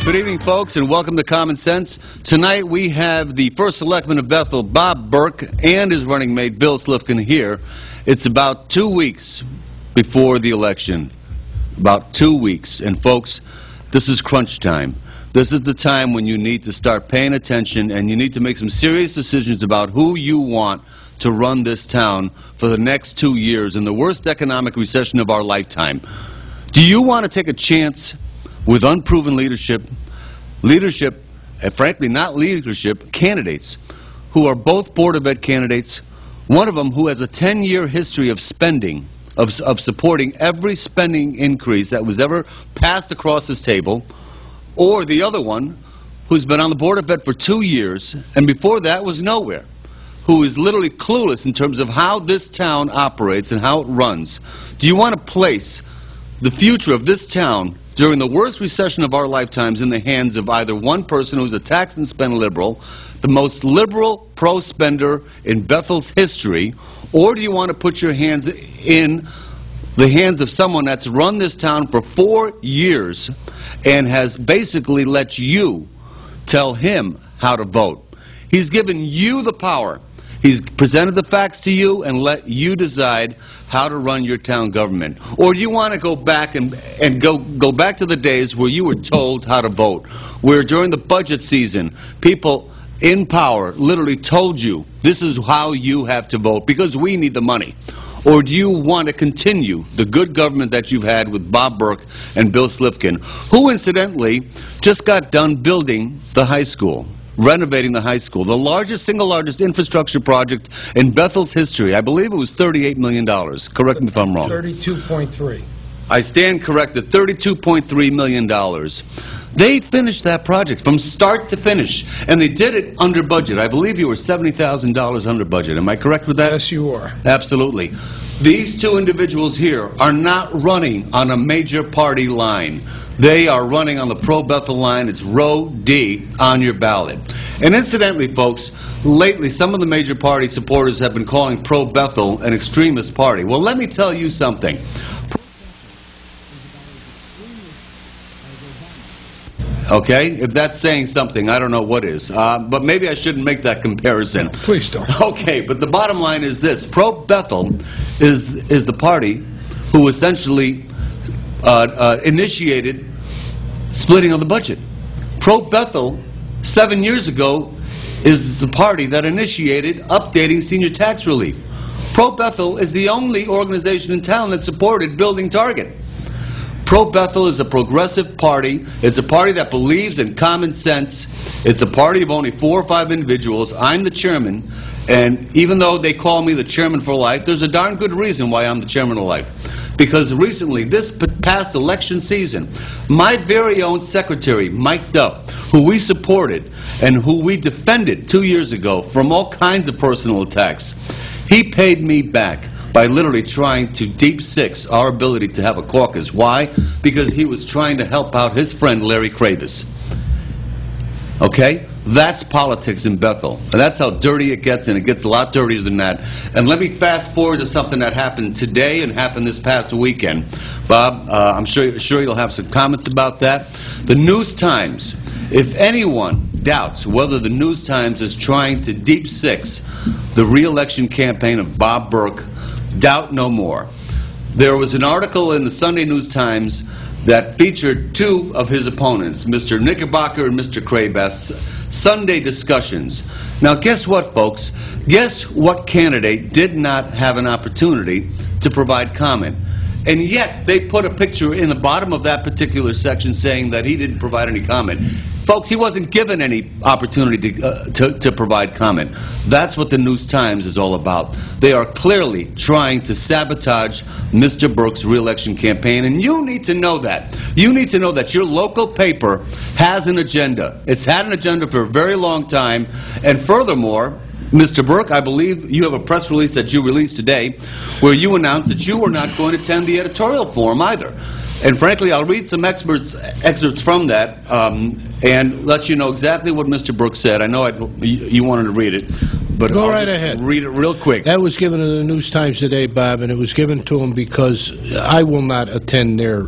Good evening, folks, and welcome to Common Sense. Tonight we have the first selectman of Bethel, Bob Burke, and his running mate, Bill Slifkin, here. It's about 2 weeks before the election. About 2 weeks. And, folks, this is crunch time. This is the time when you need to start paying attention and you need to make some serious decisions about who you want to run this town for the next 2 years in the worst economic recession of our lifetime. Do you want to take a chance with unproven leadership, and frankly not leadership, candidates who are both Board of Ed candidates, one of them who has a 10-year history of spending, of supporting every spending increase that was ever passed across this table, or the other one who's been on the Board of Ed for 2 years and before that was nowhere, who is literally clueless in terms of how this town operates and how it runs. Do you want to place the future of this town during the worst recession of our lifetimes in the hands of either one person who's a tax and spend liberal, the most liberal pro-spender in Bethel's history, or do you want to put your hands in the hands of someone that's run this town for 4 years and has basically let you tell him how to vote? He's given you the power. He's presented the facts to you and let you decide how to run your town government. Or do you want to go back and go back to the days where you were told how to vote, where during the budget season people in power literally told you this is how you have to vote because we need the money? Or do you want to continue the good government that you've had with Bob Burke and Bill Slifkin, who incidentally just got done building the high school, renovating the high school, the single largest infrastructure project in Bethel's history? I believe it was $38 million. Correct me if I'm wrong. 32.3. I stand corrected. $32.3 million. They finished that project from start to finish, and they did it under budget. I believe you were $70,000 under budget. Am I correct with that? Yes, you are. Absolutely. These two individuals here are not running on a major party line. They are running on the pro-Bethel line. It's row D on your ballot. And incidentally, folks, lately some of the major party supporters have been calling pro-Bethel an extremist party. Well, let me tell you something. Okay? If that's saying something, I don't know what is. But maybe I shouldn't make that comparison. Please don't. Okay, but the bottom line is this. Pro-Bethel is the party who essentially initiated splitting of the budget. Pro-Bethel, 7 years ago, is the party that initiated updating senior tax relief. Pro-Bethel is the only organization in town that supported building Target. Pro-Bethel is a progressive party. It's a party that believes in common sense. It's a party of only 4 or 5 individuals. I'm the chairman, and even though they call me the chairman for life, there's a darn good reason why I'm the chairman of life. Because recently, this past election season, my very own secretary, Mike Duff, who we supported and who we defended 2 years ago from all kinds of personal attacks, he paid me back by literally trying to deep six our ability to have a caucus. Why? Because he was trying to help out his friend Larry Kravis. Okay? That's politics in Bethel. And that's how dirty it gets, and it gets a lot dirtier than that. And let me fast forward to something that happened today and happened this past weekend. Bob, I'm sure you'll have some comments about that. The News-Times. If anyone doubts whether the News-Times is trying to deep six the re-election campaign of Bob Burke, doubt no more. There was an article in the Sunday News-Times that featured 2 of his opponents, Mr. Knickerbocker and Mr. Krabass, Sunday discussions. Now, guess what, folks? Guess what candidate did not have an opportunity to provide comment? And yet, they put a picture in the bottom of that particular section saying that he didn't provide any comment. Folks, he wasn't given any opportunity to provide comment. That's what the News-Times is all about. They are clearly trying to sabotage Mr. Burke's re-election campaign, and you need to know that. You need to know that your local paper has an agenda. It's had an agenda for a very long time, and furthermore, Mr. Burke, I believe you have a press release that you released today where you announced that you were not going to attend the editorial forum either. And frankly, I'll read some excerpts from that and let you know exactly what Mr. Burke said. I know you wanted to read it. but Go I'll right just ahead. read it real quick. That was given to the News Times today, Bob, and it was given to them because I will not attend their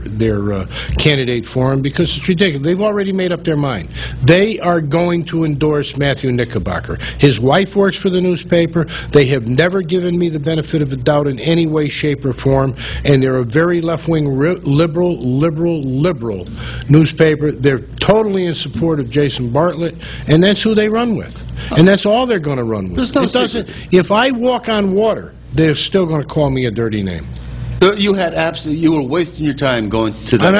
candidate forum because it's ridiculous. They've already made up their mind. They are going to endorse Matthew Knickerbocker. His wife works for the newspaper. They have never given me the benefit of the doubt in any way, shape, or form, and they're a very left-wing, liberal newspaper. They're totally in support of Jason Bartlett, and that's who they run with. And that's all they're going to run with. There's no It doesn't. secret. If I walk on water, they're still going to call me a dirty name. You had you were wasting your time going to that. I'm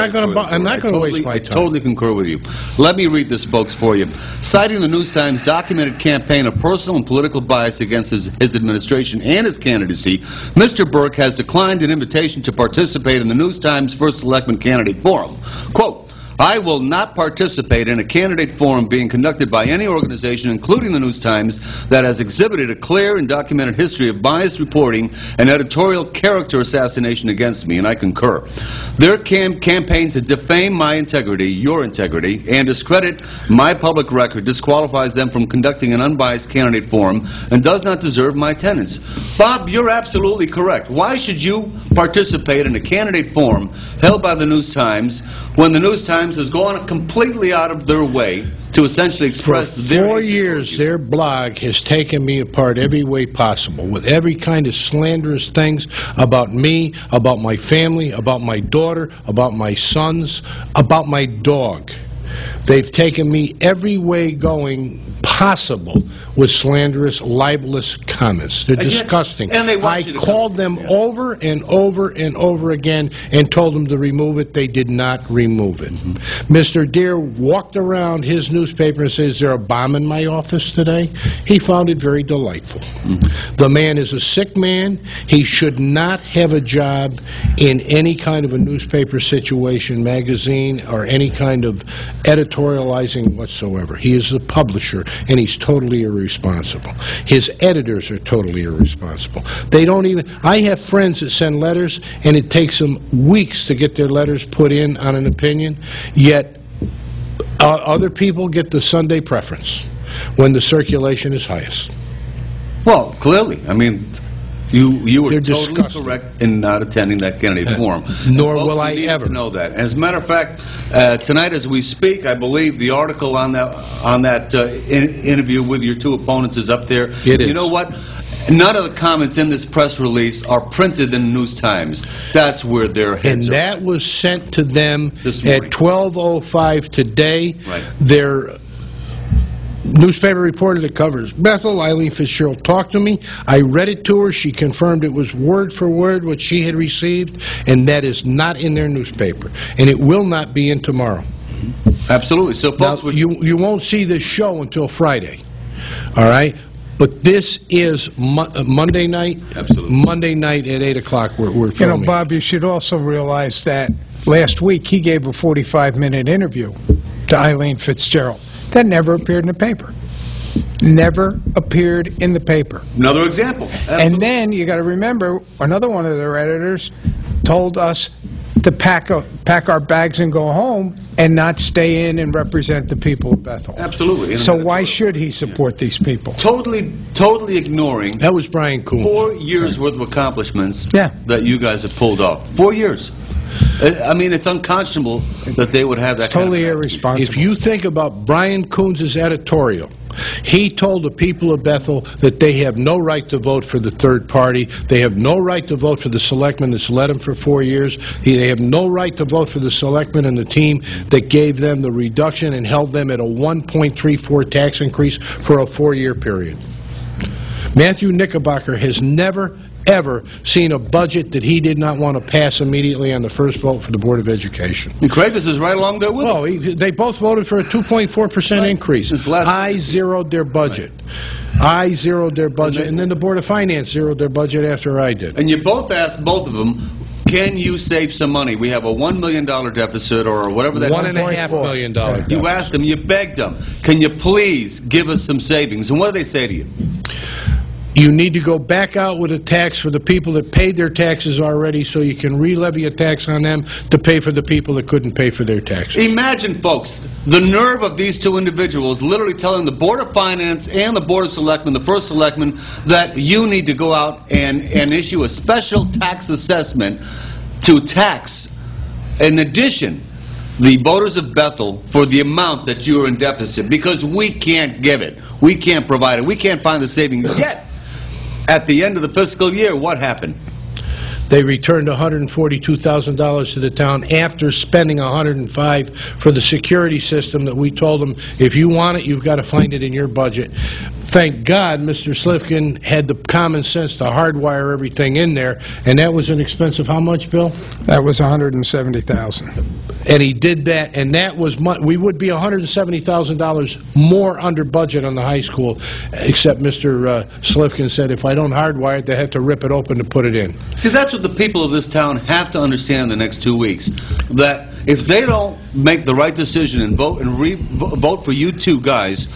not going to waste my I time. totally concur with you. Let me read this, folks, for you. Citing the News Times' documented campaign of personal and political bias against his administration and his candidacy, Mr. Burke has declined an invitation to participate in the News Times' First Selectman Candidate Forum. Quote, I will not participate in a candidate forum being conducted by any organization, including the News Times, that has exhibited a clear and documented history of biased reporting and editorial character assassination against me, and I concur. Their campaign to defame my integrity, your integrity, and discredit my public record disqualifies them from conducting an unbiased candidate forum and does not deserve my attendance. Bob, you're absolutely correct. Why should you participate in a candidate forum held by the News Times when the News Times has gone completely out of their way to essentially express their... 4 years, their blog has taken me apart every way possible, with every kind of slanderous things about me, about my family, about my daughter, about my sons, about my dog. They've taken me every way going possible with slanderous, libelous comments. They're disgusting. And they want I you to called them over and over and over again and told them to remove it. They did not remove it. Mr. Deere walked around his newspaper and says, is there a bomb in my office today? He found it very delightful. The man is a sick man. He should not have a job in any kind of a newspaper situation, magazine, or any kind of editorializing whatsoever. He is the publisher, and he's totally irresponsible. His editors are totally irresponsible. They don't even... I have friends that send letters, and it takes them weeks to get their letters put in on an opinion, yet other people get the Sunday preference when the circulation is highest. Well, clearly. I mean, you were They're totally disgusting. correct in not attending that candidate forum. Nor Folks, will I you need ever. to know that. As a matter of fact, tonight as we speak, I believe the article on that interview with your two opponents is up there. It is. You know what? None of the comments in this press release are printed in the News Times. That's where their heads And are. that was sent to them This at morning. 12:05 today. Right. Their newspaper reported it covers Bethel. Eileen Fitzgerald talked to me. I read it to her. She confirmed it was word for word what she had received, and that is not in their newspaper. And it will not be in tomorrow. Absolutely. So, folks, Now, you won't see this show until Friday. All right? But this is Monday night. Absolutely. Monday night at 8 o'clock. We're You know, filming. Bob, you should also realize that last week he gave a 45-minute interview to Eileen Fitzgerald. That never appeared in the paper. Never appeared in the paper. another example. Absolutely. And then you got to remember, another one of their editors told us to pack our bags and go home and not stay in and represent the people of Bethel. Absolutely. So why should he support these people? Totally ignoring That was Brian Kuhn. 4 years worth of accomplishments Yeah. that you guys have pulled off. 4 years. I mean, it's unconscionable that they would have that It's totally kind of attitude. irresponsible. If you think about Brian Coons' editorial, he told the people of Bethel that they have no right to vote for the third party. They have no right to vote for the selectman that's led them for 4 years. They have no right to vote for the selectman and the team that gave them the reduction and held them at a 1.34 tax increase for a 4-year period. Matthew Knickerbocker has never, ever seen a budget that he did not want to pass immediately on the first vote for the Board of Education. And Kravis is right along there with Well, they both voted for a 2.4% increase. Since last- I zeroed their budget. I zeroed their budget, and then the Board of Finance zeroed their budget after I did. And you both asked both of them, can you save some money? We have a $1 million deficit or whatever that $1.5 million. You asked them, you begged them, can you please give us some savings? And what did they say to you? You need to go back out with a tax for the people that paid their taxes already, so you can re-levy a tax on them to pay for the people that couldn't pay for their taxes. Imagine, folks, the nerve of these two individuals literally telling the Board of Finance and the Board of Selectmen, the First Selectman, that you need to go out and issue a special tax assessment to tax, in addition, the voters of Bethel for the amount that you are in deficit, because we can't give it. We can't provide it. We can't find the savings yet. At the end of the fiscal year, what happened? They returned $142,000 to the town after spending $105,000 for the security system that we told them, if you want it, you've got to find it in your budget. Thank God Mr. Slifkin had the common sense to hardwire everything in there, and that was an expense of how much, Bill? That was $170,000. And he did that, and that was we would be $170,000 more under budget on the high school, except Mr. Slifkin said if I don't hardwire it, they have to rip it open to put it in. See, that's what the people of this town have to understand the next 2 weeks, that if they don't make the right decision and vote for you two guys,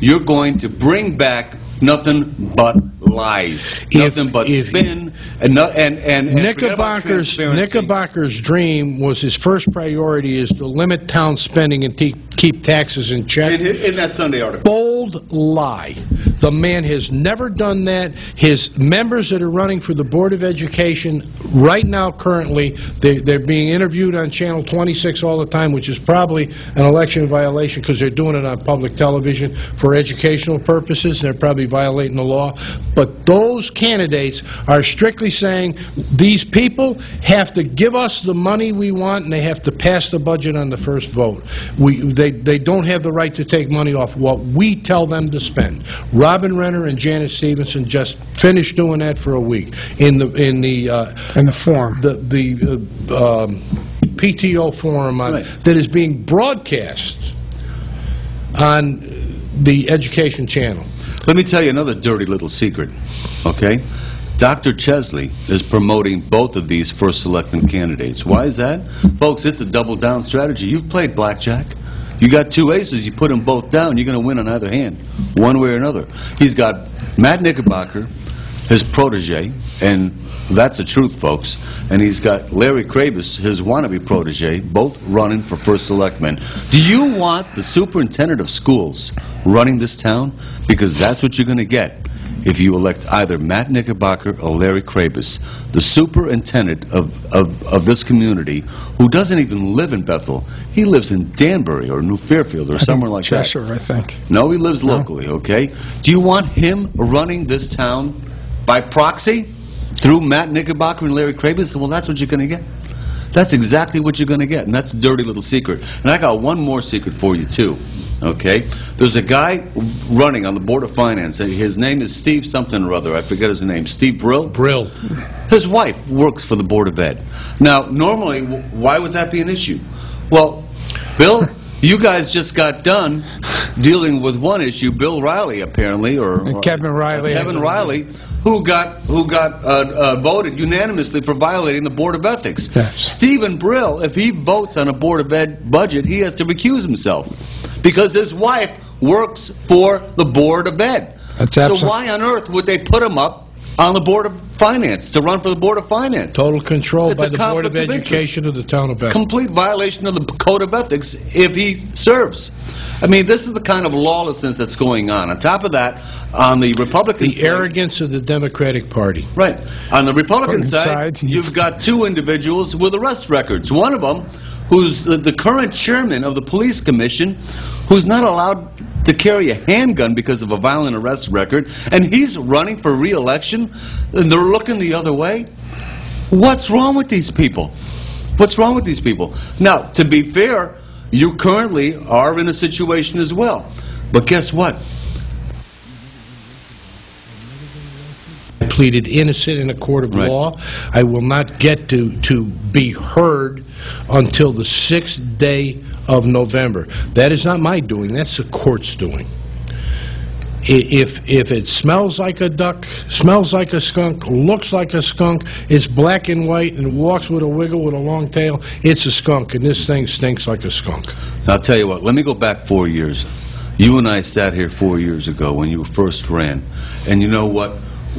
you're going to bring back nothing but lies, nothing but spin, and Knickerbocker's dream was his first priority is to limit town spending and keep taxes in check. In that Sunday article. Bold lie. The man has never done that. His members that are running for the Board of Education right now, currently, they're being interviewed on Channel 26 all the time, which is probably an election violation because they're doing it on public television for educational purposes. They're probably violating the law. But those candidates are strictly saying these people have to give us the money we want and they have to pass the budget on the first vote. They don't have the right to take money off what we tell them to spend. Robin Renner and Janet Stevenson just finished doing that for a week in the forum, the PTO forum that is being broadcast on the Education Channel. Let me tell you another dirty little secret, okay? Dr. Chesley is promoting both of these First Selectman candidates. Why is that? Folks, it's a double-down strategy. You've played blackjack. You got two aces, you put them both down, you're going to win on either hand, one way or another. He's got Matt Knickerbocker, his protege, and that's the truth, folks. And he's got Larry Krabus, his wannabe protege, both running for First Selectman. Do you want the superintendent of schools running this town? Because that's what you're going to get if you elect either Matt Knickerbocker or Larry Krabus, the superintendent of this community, who doesn't even live in Bethel. He lives in Danbury or New Fairfield or somewhere like that. Cheshire, I think. No, he lives locally, okay? Do you want him running this town by proxy through Matt Knickerbocker and Larry Krabus? Well, that's what you're going to get. That's exactly what you're going to get, and that's a dirty little secret. And I got one more secret for you, too. Okay? There's a guy running on the Board of Finance. His name is Steve something or other. I forget his name. Steve Brill? Brill. His wife works for the Board of Ed. Now, normally, why would that be an issue? Well, Bill, you guys just got done dealing with one issue, Bill Riley, apparently, or Kevin Riley. Kevin Riley, who got voted unanimously for violating the Board of Ethics. Yes. Stephen Brill, if he votes on a Board of Ed budget, he has to recuse himself because his wife works for the Board of Ed. So why on earth would they put him up on the Board of Finance, to run for the Board of Finance? Total control by the Board of Education of the town of Bethel. Complete violation of the Code of Ethics if he serves. I mean, this is the kind of lawlessness that's going on. On top of that, on the Republican side... The arrogance of the Democratic Party. Right. On the Republican side, you've got two individuals with arrest records. One of them, who's the current chairman of the police commission, who's not allowed to carry a handgun because of a violent arrest record, and he's running for re-election, and they're looking the other way. What's wrong with these people? What's wrong with these people? Now, to be fair, you currently are in a situation as well. But guess what? I pleaded innocent in a court of law. I will not get to be heard until the 6th day of November. That is not my doing. That's the court's doing. If it smells like a duck, smells like a skunk, looks like a skunk, it's black and white and walks with a wiggle with a long tail, it's a skunk, and this thing stinks like a skunk. I'll tell you what, let me go back 4 years. You and I sat here 4 years ago when you first ran, and you know what?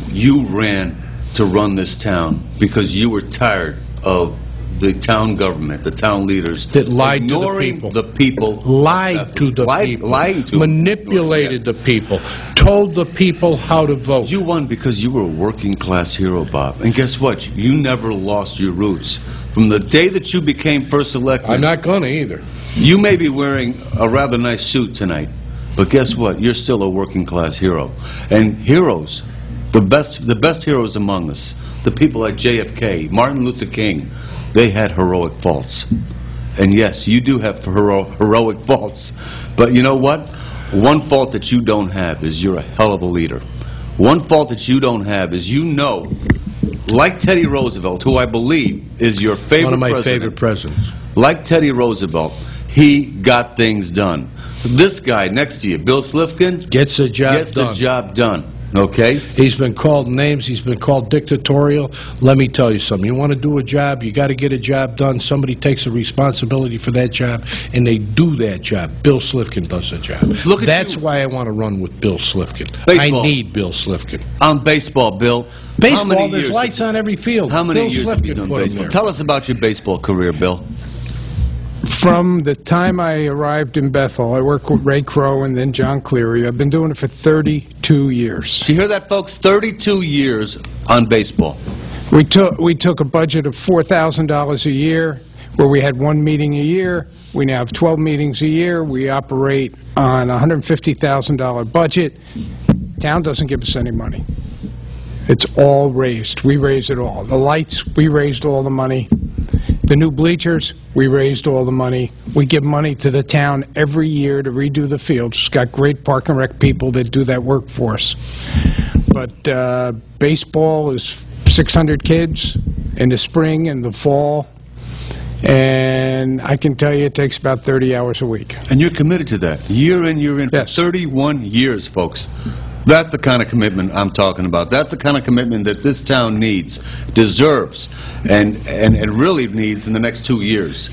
you ran to run this town because you were tired of the town government, the town leaders that lied to the ignoring people. the people, Lied to the people. lying to manipulated the people, told the people how to vote. You won because you were a working class hero, Bob. And guess what? You never lost your roots. From the day that you became first selectman, I'm not going to either. you may be wearing a rather nice suit tonight, but guess what? You're still a working class hero. And heroes, the best heroes among us, the people like JFK, Martin Luther King, they had heroic faults. And yes, you do have heroic faults. But you know what? One fault that you don't have is you're a hell of a leader. One fault that you don't have is you know, like Teddy Roosevelt, who I believe is your favorite One of my president, favorite presidents. like Teddy Roosevelt, he got things done. This guy next to you, Bill Slifkin, Gets the job gets done. the job done. Okay? He's been called names. He's been called dictatorial. Let me tell you something. You want to do a job, you got to get a job done. Somebody takes the responsibility for that job, and they do that job. Bill Slifkin does the job. Look at That's you. why I want to run with Bill Slifkin. Baseball. I need Bill Slifkin. On baseball, Bill. How Baseball, many there's years lights on every field. How many Bill years have you Slifkin done put 'em baseball? there. Tell us about your baseball career, Bill. From the time I arrived in Bethel, I worked with Ray Crow and then John Cleary. I've been doing it for 32 years. Do you hear that, folks? 32 years on baseball. We took a budget of $4,000 a year, where we had one meeting a year. We now have 12 meetings a year. We operate on a $150,000 budget. Town doesn't give us any money. It's all raised. We raised it all. The lights, we raised all the money. The new bleachers, we raised all the money. We give money to the town every year to redo the fields. It's got great park and rec people that do that work for us. But baseball is 600 kids in the spring and the fall. And I can tell you it takes about 30 hours a week. And you're committed to that, year in, year in, Yes. for 31 years, folks. That's the kind of commitment I'm talking about. That's the kind of commitment that this town needs, deserves, and really needs in the next 2 years.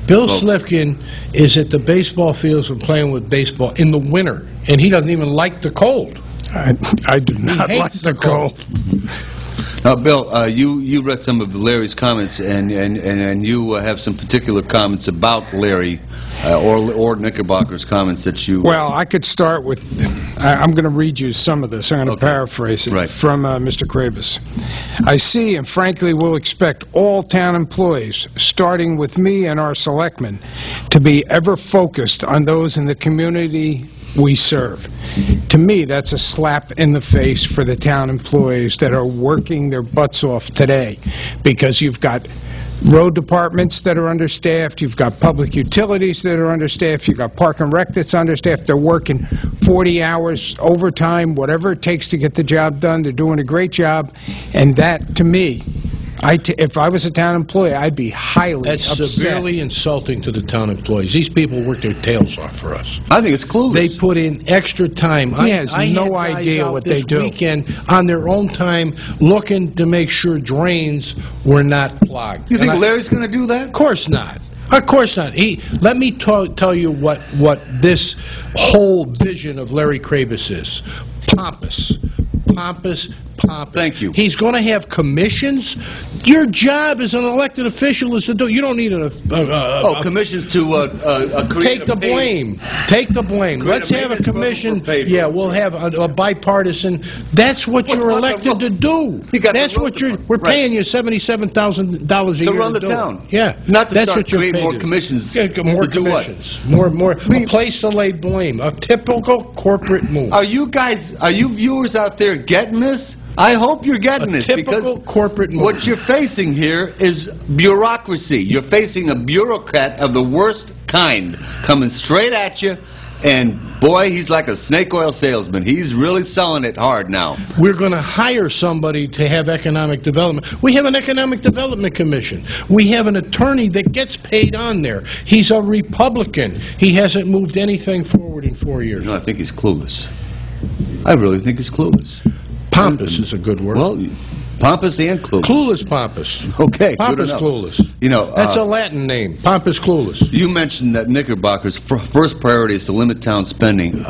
Bill Slifkin is at the baseball fields and playing with baseball in the winter, and he doesn't even like the cold. I do not hates like the the cold. Now, Bill, you read some of Larry's comments, and you have some particular comments about Larry or Knickerbocker's comments that you... Well, I could start with, I'm going to read you some of this. I'm going to paraphrase it from Mr. Krabus. I see and frankly will expect all town employees, starting with me and our selectmen, to be ever focused on those in the community we serve. To me, that's a slap in the face for the town employees that are working their butts off today, because you've got road departments that are understaffed, you've got public utilities that are understaffed, you've got park and rec that's understaffed. They're working 40 hours overtime, whatever it takes to get the job done. They're doing a great job, and that, to me, if I was a town employee, I'd be highly That's upset. severely insulting to the town employees. These people work their tails off for us. I think it's clueless. They put in extra time. He has I no had guys idea out what this they do. weekend on their own time looking to make sure drains were not clogged. You think And Larry's going to do that? Of course not. Of course not. Let me tell you what this whole vision of Larry Krabus is. Pompous. Pompous. Pompous. Thank you. He's going to have commissions. Your job as an elected official is to do. You don't need Commissions to take the blame. Take the blame. Create Let's a have a maintenance commission. program for paid Yeah, roads. we'll have a bipartisan. That's what you're about the elected to do. You got the That's road what you're. department. We're Right. paying you $77,000 a year To run the do it. town. Yeah, Not to that's start what you're creating paid more to do. commissions. Yeah, more To do what? commissions. More. A place to lay blame. A typical corporate move. Are you viewers out there getting this? I hope you're getting this, typical because corporate move. what you're facing here is bureaucracy. You're facing a bureaucrat of the worst kind coming straight at you, and boy, he's like a snake oil salesman. He's really selling it hard now. We're going to hire somebody to have economic development. We have an economic development commission. We have an attorney that gets paid on there. He's a Republican. He hasn't moved anything forward in 4 years. No, I think he's clueless. I really think he's clueless. Pompous is a good word. Well, pompous and clueless. Clueless pompous. Okay, good Pompous enough. clueless. You know, That's a Latin name. Pompous clueless. you mentioned that Knickerbocker's first priority is to limit town spending.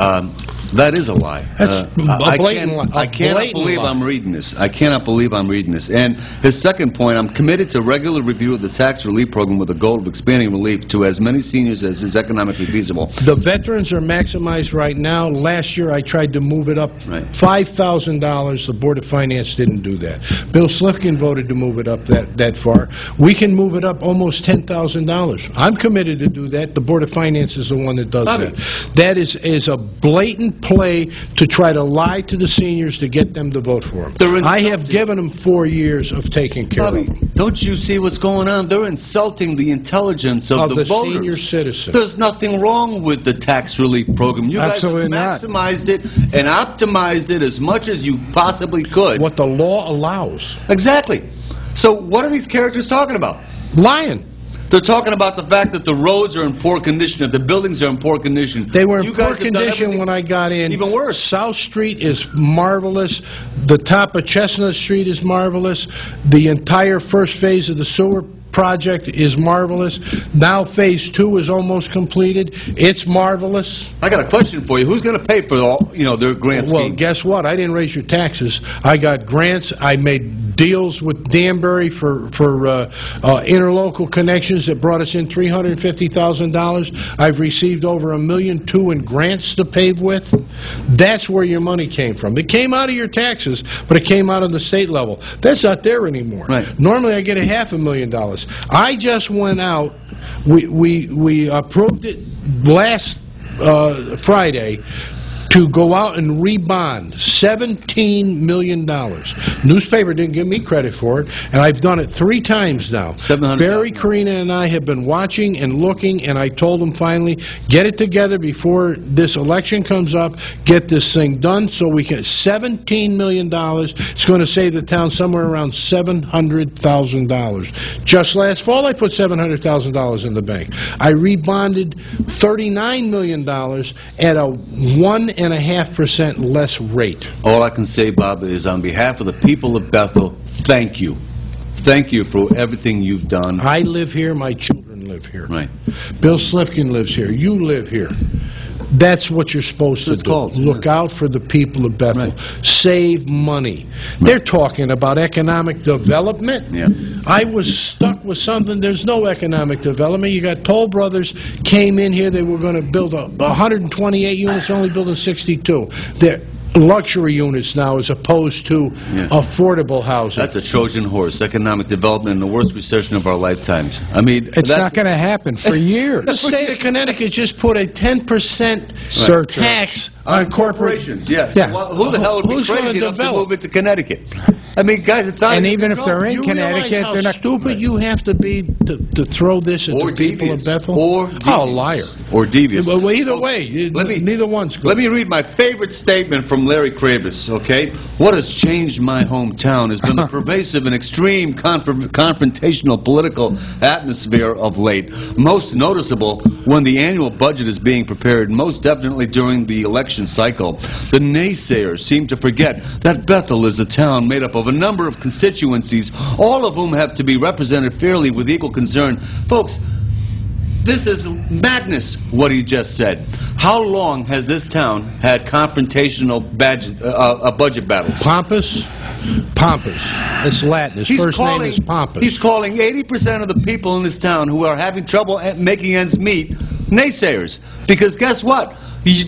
That is a lie. That's a blatant lie. I cannot believe I'm reading this. I cannot believe I'm reading this. And his second point, I'm committed to regular review of the tax relief program with the goal of expanding relief to as many seniors as is economically feasible. The veterans are maximized right now. Last year, I tried to move it up $5,000. The Board of Finance didn't do that. Bill Slifkin voted to move it up that far. We can move it up almost $10,000. I'm committed to do that. The Board of Finance is the one that does that. That is a blatant play to try to lie to the seniors to get them to vote for them. I have given them 4 years of taking care of them. Don't you see what's going on? They're insulting the intelligence of the voters. Senior citizens. There's nothing wrong with the tax relief program. You guys have maximized it and optimized it as much as you possibly could. What the law allows. Exactly. So what are these characters talking about? Lying. They're talking about the fact that the roads are in poor condition, that the buildings are in poor condition. They were in poor condition when I got in. Even worse. South Street is marvelous. The top of Chestnut Street is marvelous. The entire first phase of the sewer project is marvelous. Now phase 2 is almost completed. It's marvelous. I got a question for you. Who's going to pay for all, their grant scheme? Well, guess what? I didn't raise your taxes. I got grants. I made deals with Danbury for interlocal connections that brought us in $350,000. I've received over $1.2 million in grants to pave with. That's where your money came from. It came out of your taxes, but it came out of the state level. That's not there anymore. Right. Normally I get $500,000. I just went out. We approved it last Friday to go out and rebond $17 million. Newspaper didn't give me credit for it, and I've done it 3 times now. Barry, Karina, and I have been watching and looking, and I told them finally, get it together before this election comes up, get this thing done so we can... $17 million. It's going to save the town somewhere around $700,000. Just last fall, I put $700,000 in the bank. I rebonded $39 million at a 1.5% less rate. All I can say, Bob, is on behalf of the people of Bethel, thank you. Thank you for everything you've done. I live here. My children live here. Right. Bill Slifkin lives here. You live here. That's what you're supposed to do. Look out for the people of Bethel. Right. Save money. Right. They're talking about economic development. Yeah. I was stuck with something. There's no economic development. You got Toll Brothers came in here. They were going to build 128 units, only building 62. They're luxury units now as opposed to affordable housing. That's a Trojan horse. Economic development in the worst recession of our lifetimes. I mean, it's not going to happen for years. The state of Connecticut just put a 10% tax on corporations. Yes. Yeah. So who the hell would be crazy enough to move it to Connecticut? I mean, guys, it's out. And even if they're in Connecticut, they're not stupid. You have to be to throw this at the people of Bethel. Or liar. Or devious. Well, either way, neither one's good. Let me read my favorite statement from Larry Kravis, okay? What has changed my hometown has been the pervasive and extreme confrontational political atmosphere of late. Most noticeable when the annual budget is being prepared, most definitely during the election cycle. The naysayers seem to forget that Bethel is a town made up of a number of constituencies, all of whom have to be represented fairly with equal concern. Folks, this is madness, what he just said. How long has this town had confrontational budget battles? Pompous? Pompous. It's Latin. His first name is Pompous. He's calling 80% of the people in this town who are having trouble making ends meet naysayers. Because guess what?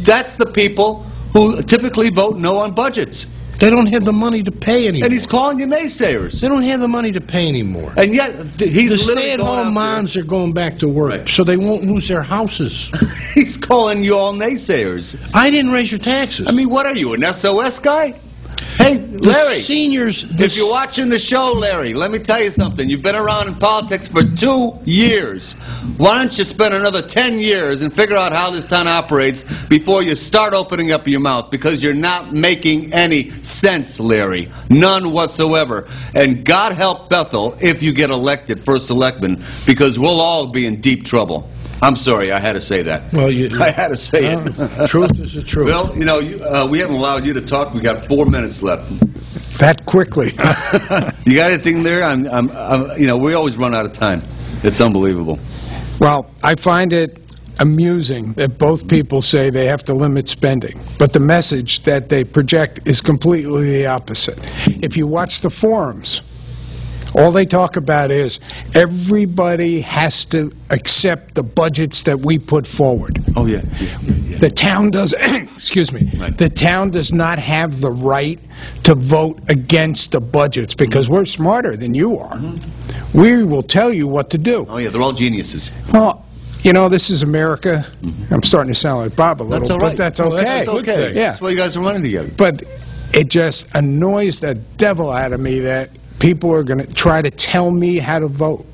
That's the people who typically vote no on budgets. They don't have the money to pay anymore. And he's calling you naysayers. They don't have the money to pay anymore. And yet, he's the stay-at-home moms are going back to work, so they won't lose their houses. He's calling you all naysayers. I didn't raise your taxes. I mean, what are you, an SOS guy? Hey, Larry, if you're watching the show, Larry, let me tell you something. You've been around in politics for 2 years. Why don't you spend another 10 years and figure out how this town operates before you start opening up your mouth? Because you're not making any sense, Larry. None whatsoever. And God help Bethel if you get elected first selectman, because we'll all be in deep trouble. I'm sorry, I had to say that. Well, I had to say it. Truth is the truth. Well, we haven't allowed you to talk. We got 4 minutes left. That quickly. You got anything there? We always run out of time. It's unbelievable. Well, I find it amusing that both people say they have to limit spending, but the message that they project is completely the opposite. If you watch the forums, all they talk about is everybody has to accept the budgets that we put forward. Oh, yeah. The town does, excuse me, Right. the town does not have the right to vote against the budgets because we're smarter than you are. We will tell you what to do. Oh, yeah, they're all geniuses. Well, you know, this is America. I'm starting to sound like Bob a little, That's all right. but that's Well, okay. that's okay. Yeah. That's why you guys are running together. But it just annoys the devil out of me that people are going to try to tell me how to vote.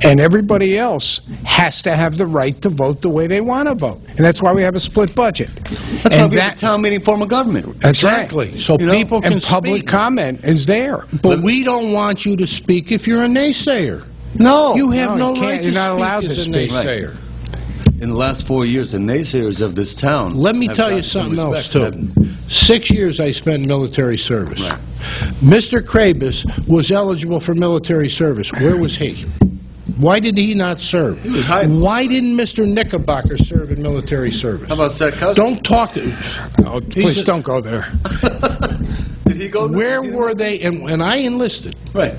And everybody else has to have the right to vote the way they want to vote. And that's why we have a split budget. That's why we have a town meeting form of government. Exactly. So people can and public speak. comment is there. But we don't want you to speak if you're a naysayer. No. You have No, no you right can't. to You're not speak allowed as to a speak. naysayer. In the last 4 years, the naysayers of this town... Let me have tell you gotten some something else, respect, too. haven't 6 years I spent in military service. Right. Mr. Krabus was eligible for military service. Where was he? Why did he not serve? He was hiding. Why didn't Mr. Knickerbocker serve in military service? How about Seth Cousins? Don't talk to... Oh, please don't go there. Did he go? Where were they? And I enlisted. Right.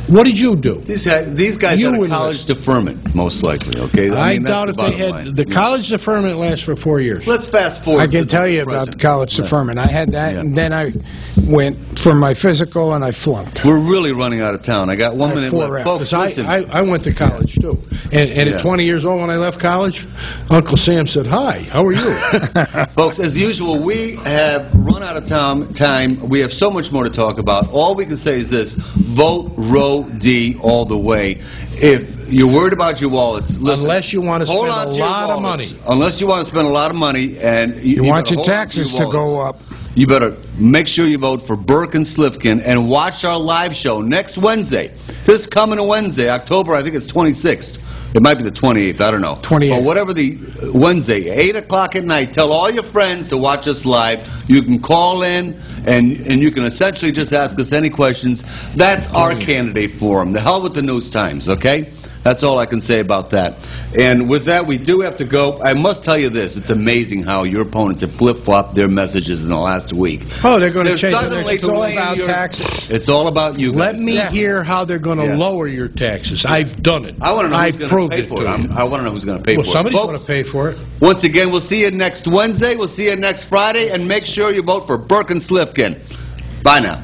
What did you do? These guys You had a enlisted. college deferment, most likely, okay? I mean, that's doubt the if they bottom had... line. The college deferment lasts for 4 years. Let's fast forward. I can to tell the you about the present. college deferment. I had that, Yeah. and then I went for my physical, and I flunked. We're really running out of town. I got 1 I minute four left. rounds. Folks, Because listen. I went to college, too. And Yeah. at 20 years old when I left college, Uncle Sam said, "Hi, how are you?" Folks, as usual, we have run out of time. We have so much more to talk about. All we can say is this: vote Roe D all the way. If you're worried about your wallets, listen, Unless you want to hold spend on a to your lot of wallets. money. Unless you want to spend a lot of money, and You want better your hold on taxes your to go wallets. up. You better make sure you vote for Burke and Slifkin and watch our live show next Wednesday. This coming Wednesday, October, I think it's 26th. It might be the 28th, I don't know. 28th. But whatever the Wednesday, 8 o'clock at night, tell all your friends to watch us live. You can call in, and you can essentially just ask us any questions. That's our candidate forum. The hell with the News Times, okay? That's all I can say about that. And with that, we do have to go. I must tell you this. It's amazing how your opponents have flip-flopped their messages in the last week. Oh, they're going to change the suddenly next It's all blame about your- taxes. It's all about you Let guys. me hear how they're going to Yeah. lower your taxes. I've done it. I want to know who's I've going to proved pay it for to it. you. I want to know who's going to pay Well, for it. somebody's going Folks, to pay for it. once again, we'll see you next Wednesday. We'll see you next Friday. And make sure you vote for Burke and Slifkin. Bye now.